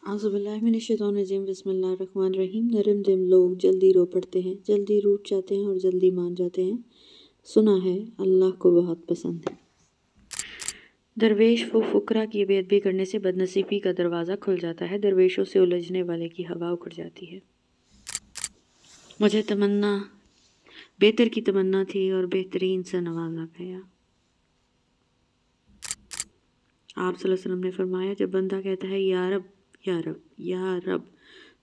औज़ुबिल्लाहिमिनश्शैतानिर्रजीम बिस्मिल्लाहिर्रहमानिर्रहीम। नरम दिल लोग जल्दी रो पड़ते हैं, जल्दी रूठ जाते हैं और जल्दी मान जाते हैं। सुना है अल्लाह को बहुत पसंद है। दरवेश व फुकरा की बेअदबी करने से बदनसीबी का दरवाज़ा खुल जाता है। दरवेशों से उलझने वाले की हवा उखड़ जाती है। मुझे तमन्ना बेहतर की तमन्ना थी और बेहतरीन से नवाजा गया। आप सल्लल्लाहु अलैहि वसल्लम ने फरमाया, जब बंदा कहता है या रब या रब या रब,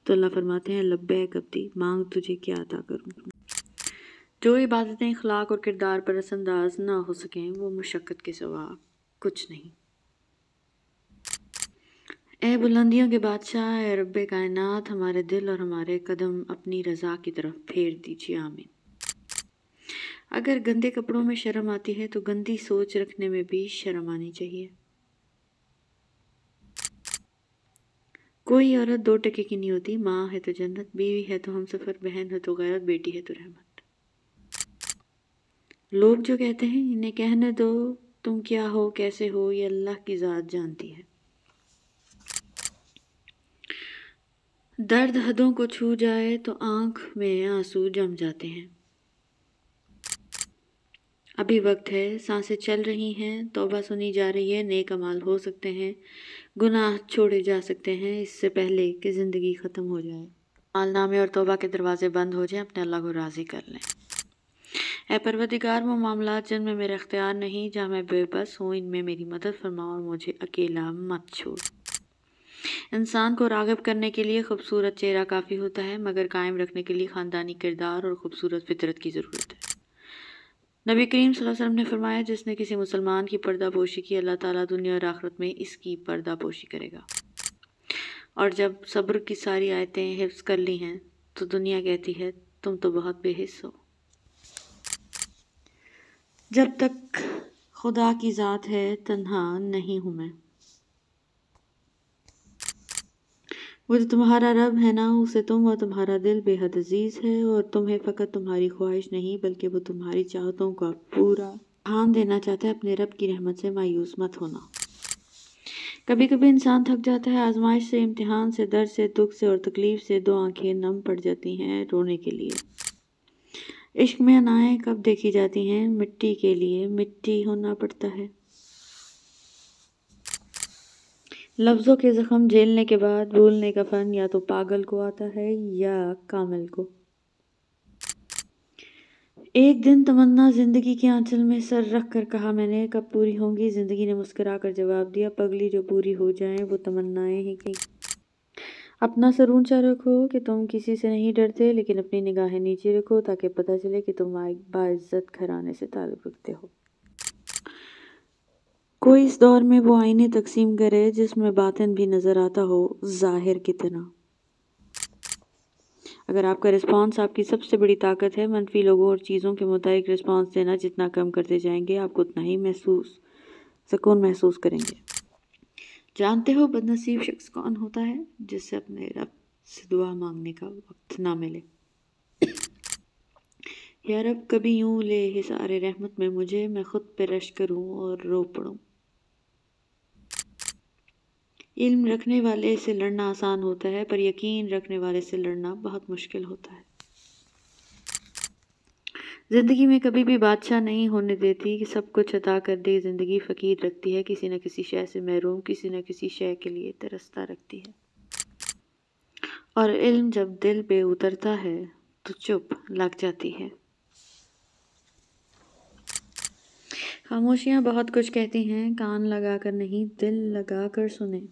तो अल्लाह फरमाते हैं लब्बैक अब्दी, मांग तुझे क्या अता करूं। जो इबादतें अखलाक और किरदार पर असरअंदाज ना हो सकें वो मुशक्कत के सिवा कुछ नहीं। ए बुलंदियों के बादशाह, ए रब्बे कायनात, हमारे दिल और हमारे कदम अपनी रज़ा की तरफ फेर दीजिए, आमीन। अगर गंदे कपड़ों में शर्म आती है तो गंदी सोच रखने में भी शर्म आनी चाहिए। कोई औरत दो टके की नहीं होती। माँ है तो जन्नत, बीवी है तो हमसफर, बहन है तो गैरत, बेटी है तो रहमत। लोग जो कहते हैं इन्हें कहने दो, तुम क्या हो कैसे हो ये अल्लाह की ज़ात जानती है। दर्द हदों को छू जाए तो आंख में आंसू जम जाते हैं। अभी वक्त है, सांसें चल रही हैं, तौबा सुनी जा रही है, नेक अमाल हो सकते हैं, गुनाह छोड़े जा सकते हैं, इससे पहले कि ज़िंदगी ख़त्म हो जाए। मालनामे और तौबा के दरवाजे बंद हो जाएं, अपने अल्लाह को राज़ी कर लें। ऐ परवरदिगार, वो मामलात जिनमें मेरा इख्तियार नहीं, जहाँ मैं बेबस हूँ, इनमें मेरी मदद फरमा और मुझे अकेला मत छोड़। इंसान को राग़िब करने के लिए खूबसूरत चेहरा काफ़ी होता है, मगर कायम रखने के लिए ख़ानदानी किरदार और खूबसूरत फितरत की ज़रूरत है। नबी करीम सल्लल्लाहु अलैहि वसल्लम ने फरमाया, जिसने किसी मुसलमान की पर्दापोशी की, अल्लाह ताला दुनिया और आखिरत में इसकी पर्दापोशी करेगा। और जब सब्र की सारी आयतें हिफ्ज़ कर ली हैं तो दुनिया कहती है तुम तो बहुत बेहिस्स हो। जब तक खुदा की ज़ात है तन्हा नहीं हूँ मैं। वो जो तुम्हारा रब है ना, उसे तुम और तुम्हारा दिल बेहद अजीज़ है, और तुम्हें फ़कत तुम्हारी ख्वाहिश नहीं बल्कि वो तुम्हारी चाहतों का पूरा ध्यान देना चाहता है। अपने रब की रहमत से मायूस मत होना। कभी कभी इंसान थक जाता है, आजमाइश से, इम्तिहान से, दर्द से, दुख से और तकलीफ से दो आंखें नम पड़ जाती हैं रोने के लिए। इश्क में अनाएं कब देखी जाती हैं, मिट्टी के लिए मिट्टी होना पड़ता है। लफ्ज़ों के ज़ख्म झेलने के बाद भूलने का फ़न या तो पागल को आता है या कामिल को। एक दिन तमन्ना ज़िंदगी के आंचल में सर रख कर कहा मैंने, कब पूरी होंगी। ज़िंदगी ने मुस्कुरा कर जवाब दिया, पगली जो पूरी हो जाएं वो तमन्नाएं ही की। अपना सर ऊंचा रखो कि तुम किसी से नहीं डरते, लेकिन अपनी निगाहें नीचे रखो ताकि पता चले कि तुम बाइज्जत घराने से ताल्लुक़ रखते हो। कोई इस दौर में वो आईने तकसीम करे जिसमें बातिन भी नज़र आता हो ज़ाहिर की तरह। अगर आपका रिस्पॉन्स आपकी सबसे बड़ी ताकत है, मनफी लोगों और चीज़ों के मुताबिक रिस्पॉन्स देना जितना कम करते जाएंगे, आपको उतना ही सुकून महसूस करेंगे। जानते हो बदनसीब शख्स कौन होता है? जिससे अपने रब से दुआ मांगने का वक्त ना मिले। या रब, कभी यूं ले हिसारे रहमत में मुझे, मैं खुद पे रश करूं और रो पड़ूं। इल्म रखने वाले से लड़ना आसान होता है, पर यकीन रखने वाले से लड़ना बहुत मुश्किल होता है। ज़िंदगी में कभी भी बादशाह नहीं होने देती कि सब कुछ अता कर दे। ज़िंदगी फ़कीर रखती है, किसी न किसी शय से महरूम, किसी न किसी शय के लिए तरसता रखती है। और इल्म जब दिल पे उतरता है तो चुप लग जाती है। खामोशियाँ बहुत कुछ कहती हैं, कान लगा कर नहीं दिल लगा कर सुने।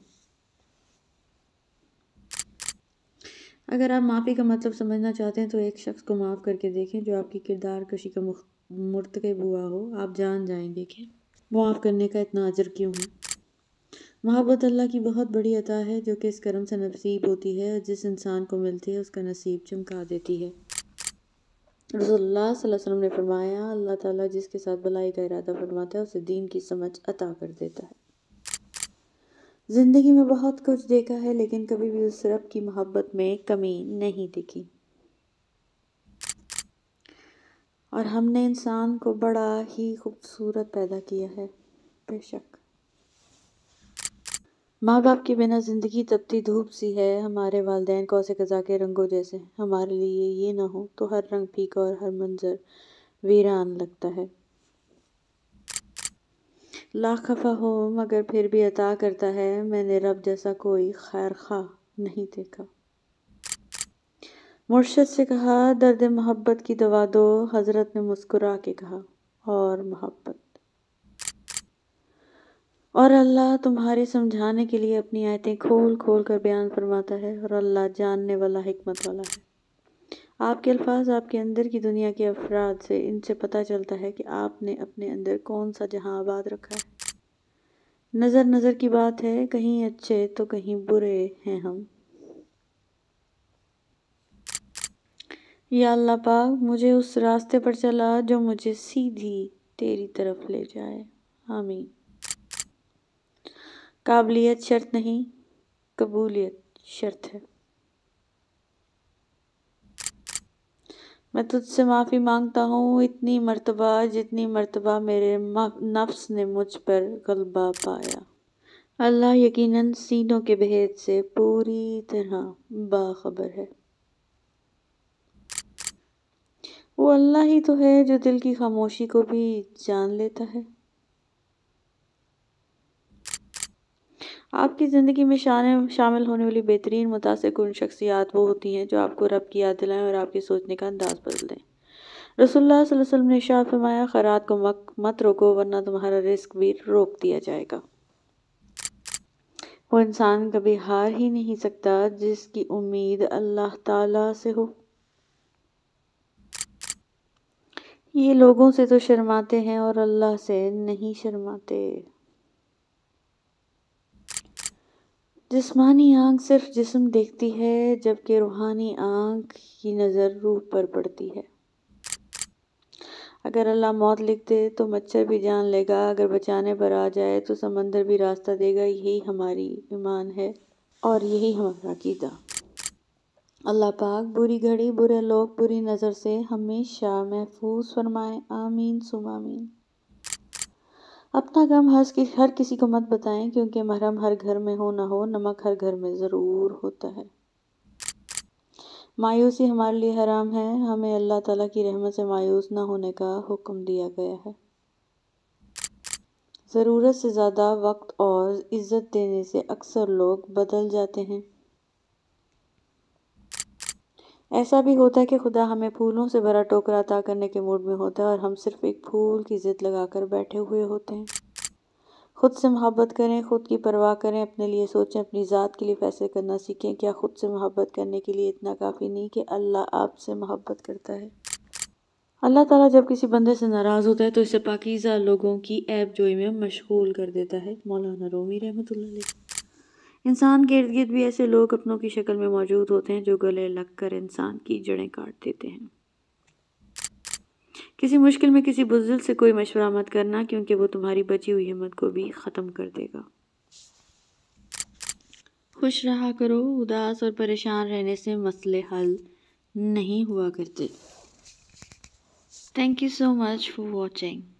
अगर आप माफ़ी का मतलब समझना चाहते हैं तो एक शख्स को माफ़ करके देखें जो आपकी किरदार कशी का मुर्तकब हुआ हो। आप जान जाएंगे कि माफ़ करने का इतना अजर क्यों है। मोहब्बत अल्लाह की बहुत बड़ी अता है जो कि इस करम से नसीब होती है, और जिस इंसान को मिलती है उसका नसीब चमका देती है। रसूलुल्लाह सल्लल्लाहु अलैहि वसल्लम ने फरमाया, अल्लाह ताला जिसके साथ भलाई का इरादा फरमाता है उसे दीन की समझ अता कर देता है। ज़िंदगी में बहुत कुछ देखा है, लेकिन कभी भी उस रब की मोहब्बत में कमी नहीं दिखी। और हमने इंसान को बड़ा ही खूबसूरत पैदा किया है। बेशक ماں باپ کے بنا زندگی تپتی دھوپ سی ہے، ہمارے والدین کوسے قزح کے رنگوں جیسے ہیں، ہمارے لیے یہ نہ ہو تو ہر رنگ پھیکا اور ہر منظر ویران لگتا ہے۔ لاکھ خفا ہو مگر پھر بھی عطا کرتا ہے، میں نے رب جیسا کوئی خیر خواہ نہیں دیکھا۔ مرشد سے کہا درد محبت کی دوا دو، حضرت نے مسکرا کے کہا اور محبت۔ اور اللہ تمہارے سمجھانے کے لیے اپنی آیتیں کھول کھول کر بیان فرماتا ہے، اور اللہ جاننے والا حکمت والا ہے۔ آپ کے الفاظ آپ کے اندر کی دنیا کے افراد سے ان سے پتہ چلتا ہے کہ آپ نے اپنے اندر کون سا جہاں آباد رکھا ہے۔ نظر نظر کی بات ہے، کہیں اچھے تو کہیں برے ہیں ہم۔ یا اللہ پاک مجھے اس راستے پر چلا جو مجھے سیدھی تیری طرف لے جائے، آمین۔ قابلیت شرط نہیں، قبولیت شرط ہے۔ میں تجھ سے معافی مانگتا ہوں اتنی مرتبہ جتنی مرتبہ میرے نفس نے مجھ پر غلبہ پایا۔ اللہ یقیناً سینوں کے بھید سے پوری طرح باخبر ہے۔ وہ اللہ ہی تو ہے جو دل کی خاموشی کو بھی جان لیتا ہے۔ آپ کی زندگی میں شامل ہونے والی بہترین متاثر کن شخصیات وہ ہوتی ہیں جو آپ کو رب کی یاد دلائیں اور آپ کے سوچنے کا انداز بدل دیں۔ رسول اللہ صلی اللہ علیہ وسلم نے ارشاد فرمایا، خیرات کو مت روکو ورنہ تمہارا رزق بھی روک دیا جائے گا۔ وہ انسان کبھی ہار ہی نہیں سکتا جس کی امید اللہ تعالیٰ سے ہو۔ یہ لوگوں سے تو شرماتے ہیں اور اللہ سے نہیں شرماتے۔ جسمانی آنکھ صرف جسم دیکھتی ہے جبکہ روحانی آنکھ کی نظر روح پر پڑتی ہے۔ اگر اللہ موت لکھ دے تو مچھر بھی جان لے گا، اگر بچانے پر آ جائے تو سمندر بھی راستہ دے گا۔ یہی ہماری ایمان ہے اور یہی ہمارا عقیدہ۔ اللہ پاک بری گھڑی، برے لوگ، بری نظر سے ہمیشہ محفوظ فرمائے، آمین ثم آمین۔ اپنا غم ہر کسی کو مت بتائیں کیونکہ محرم ہر گھر میں ہو نہ ہو، نمک ہر گھر میں ضرور ہوتا ہے۔ مایوسی ہمارے لیے حرام ہے، ہمیں اللہ تعالیٰ کی رحمت سے مایوس نہ ہونے کا حکم دیا گیا ہے۔ ضرورت سے زیادہ وقت اور عزت دینے سے اکثر لوگ بدل جاتے ہیں۔ ایسا بھی ہوتا ہے کہ خدا ہمیں پھولوں سے بھرا ٹوکرا عطا کرنے کے موڈ میں ہوتا ہے اور ہم صرف ایک پھول کی ضد لگا کر بیٹھے ہوئے ہوتے ہیں۔ خود سے محبت کریں، خود کی پرواہ کریں، اپنے لیے سوچیں، اپنی ذات کے لیے فیصلے کرنا سیکھیں۔ کیا خود سے محبت کرنے کے لیے اتنا کافی نہیں کہ اللہ آپ سے محبت کرتا ہے؟ اللہ تعالیٰ جب کسی بندے سے ناراض ہوتا ہے تو اسے پاکیزہ لوگوں کی عیب جوئی میں مشغول کر دیتا ہے۔ مولانا رومی رحمۃ اللہ علیہ۔ انسان کے ارد گرد بھی ایسے لوگ اپنوں کی شکل میں موجود ہوتے ہیں جو گلے لگ کر انسان کی جڑیں کاٹ دیتے ہیں۔ کسی مشکل میں کسی بزدل سے کوئی مشورہ مت کرنا کیونکہ وہ تمہاری بچی ہوئی ہمت کو بھی ختم کر دے گا۔ خوش رہا کرو، اداس اور پریشان رہنے سے مسئلے حل نہیں ہوا کرتے۔ Thank you so much for watching.